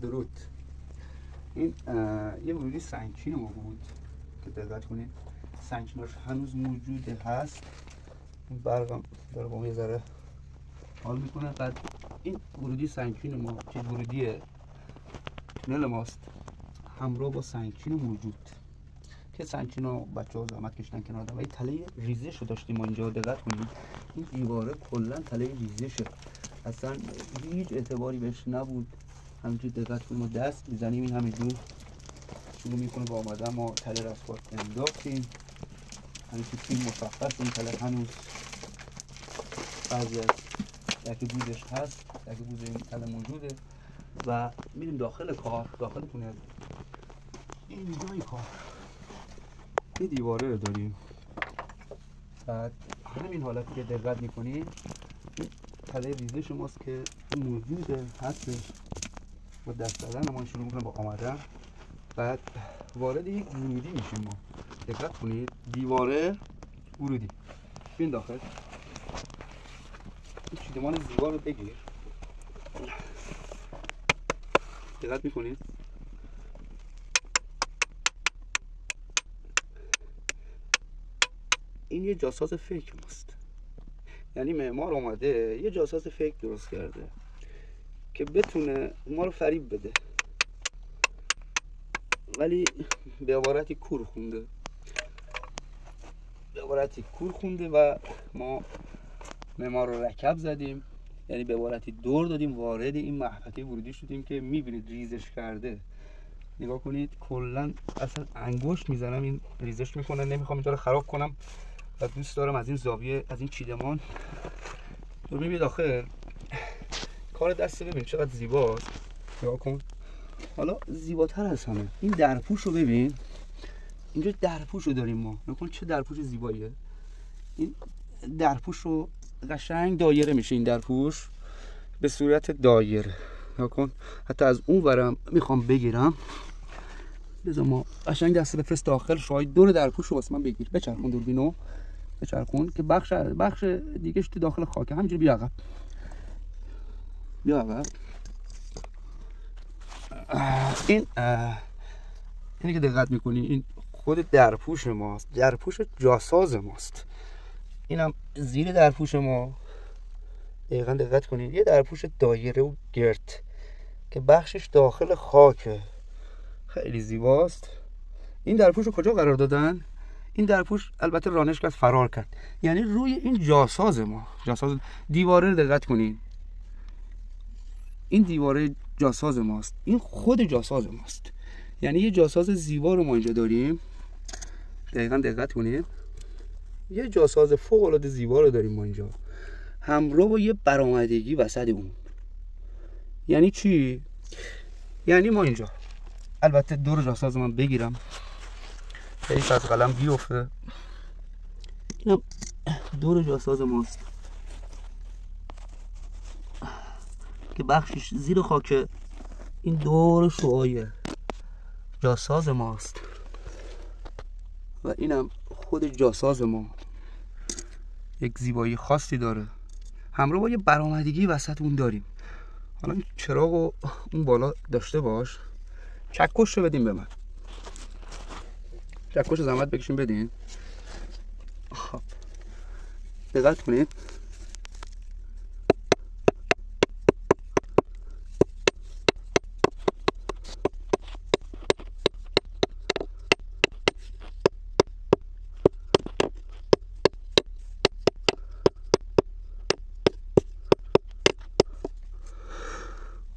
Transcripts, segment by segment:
درود. این یه ورودی سنگچین ما بود که دقت کنید سنگچیناش هنوز موجود هست. این برقم داره با ما یه ذره حال میکنه. بعد این ورودی سنگچین ما چیز ورودی تونل ماست همراه با سنگچین موجود که سنگچین ها بچه ها زحمت کشیدن کنار دادن و این تله ریزش رو داشتیم ما اینجا. دقت کنید این دیواره کلا تله ریزشه، اصلا هیچ اعتباری بهش نبود. همینجوری دقت کنید ما دست میزنیم این همینجور شروع میکنه با آمدن، ما تله رسوار انداختیم همینجور توی مشخص این تله هنوز بعضی از یکی بوزش هست، یکی بوز این تله موجوده و میریم داخل کار. داخل تونل اینجای کار یه دیواره رو داریم. بعد همین حالتی که دقت میکنید این تله ریزش ماست که موجوده هستش. با دست زدن ما شروع میکنه با آمدن. بعد وارد یک ورودی میشیم ما. دقت کنید دیواره ورودی بین داخل. این چیدمان زیبا رو بگیر. دقت میکنید این یه جاساز فیک ماست، یعنی معمار اومده یه جاساز فیک درست کرده که بتونه ما رو فریب بده، ولی به عبارتی کور خونده و ما معمار رو رکب زدیم، یعنی به عبارتی دور دادیم وارد این محوطه ورودی شدیم که میبینید ریزش کرده. نگاه کنید کلا اصلا انگشت میزنم این ریزش میکنه. نمیخوام اینجا رو خراب کنم و دوست دارم از این زاویه از این چیدمان تو میبینید داخل کار دست ببین چقدر زیباست. نگاه کن حالا زیباتر از همه این درپوش رو ببین. اینجا درپوش رو داریم ما. نگاه کن چه درپوش زیباییه. این درپوش رو قشنگ دایره میشه، این درپوش به صورت دایره. نگاه کن حتی از اون ورم میخوام بگیرم. بذار ما قشنگ دست بفرست داخل. شاید دور درپوش رو واسه من بگیر. بچرخون دوربینو بچرخون که بخش دیگه تو داخل خاکه. همینجوری بیا عقب بیا عقب. اینی که دقت میکنی این خود درپوش ماست، درپوش جاساز ماست. اینم زیر درپوش ما. دقیقا دقت کنید یه درپوش دایره و گرد که بخشش داخل خاکه، خیلی زیباست. این درپوش رو کجا قرار دادن؟ این درپوش البته رانش کرد فرار کرد، یعنی روی این جاساز ما. جاساز دیواره رو دقت کنید این دیواره جاساز ماست، این خود جاساز ماست، یعنی یه جاساز زیبا رو ما اینجا داریم. دقیقا دقت کنید یه جاساز فوق العاده زیبا رو داریم ما اینجا همراه با یه برآمدگی وسط اون. یعنی چی؟ یعنی ما اینجا البته دور جاساز من بگیرم حیف از قلم بیفته. اینم دور جاساز ماست که بخشش زیر خاک. این دور شعاع جاساز ماست و اینم خود جاساز ما. یک زیبایی خاصی داره همراه با یه برآمدگی وسط اون داریم. حالا این چراغو اون بالا داشته باش. چکش رو بدین به من. چکش رو زحمت بکشین بدین. خب دقت کنید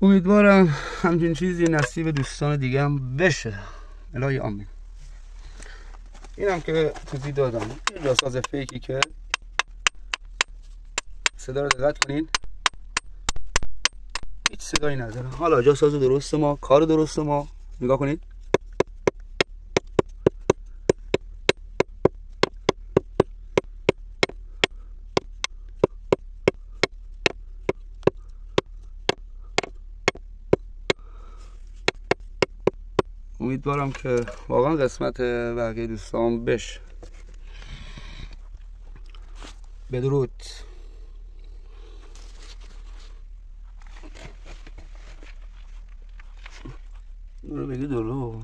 امیدوارم همچین چیزی نصیب دوستان دیگه هم بشه. الهی آمین. اینم که توضیح دادم یه جاساز فیکی که صدا رو دقت کنین هیچ صدایی نداره. حالا جاساز درست ما، کار درست ما. نگاه کنید امیدوارم که واقعا قسمت بقیه دوستان بشه. بدرود. برو بگی دلو